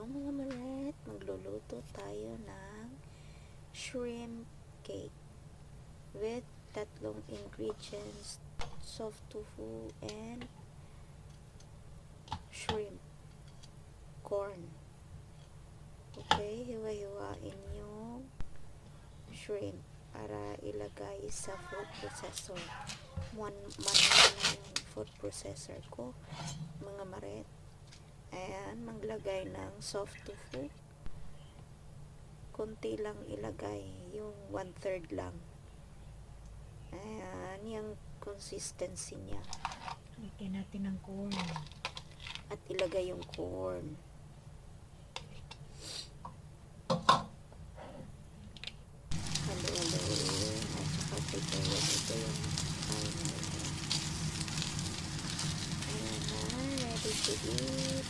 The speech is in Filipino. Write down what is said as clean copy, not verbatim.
Hello mga maret, magluluto tayo ng shrimp cake with tatlong ingredients: soft tofu and shrimp, corn. Okay, hiwa-hiwain yung shrimp para ilagay sa food processor. Manual yung food processor ko mga maret. Ayan, maglagay ng soft tofu. Konti lang ilagay, yung 1/3 lang. Ayan, yung consistency niya. Lagyan natin ng corn. At ilagay yung corn. Halo-haloin. At saka prepare ito yung final. Ayan na, ready to eat.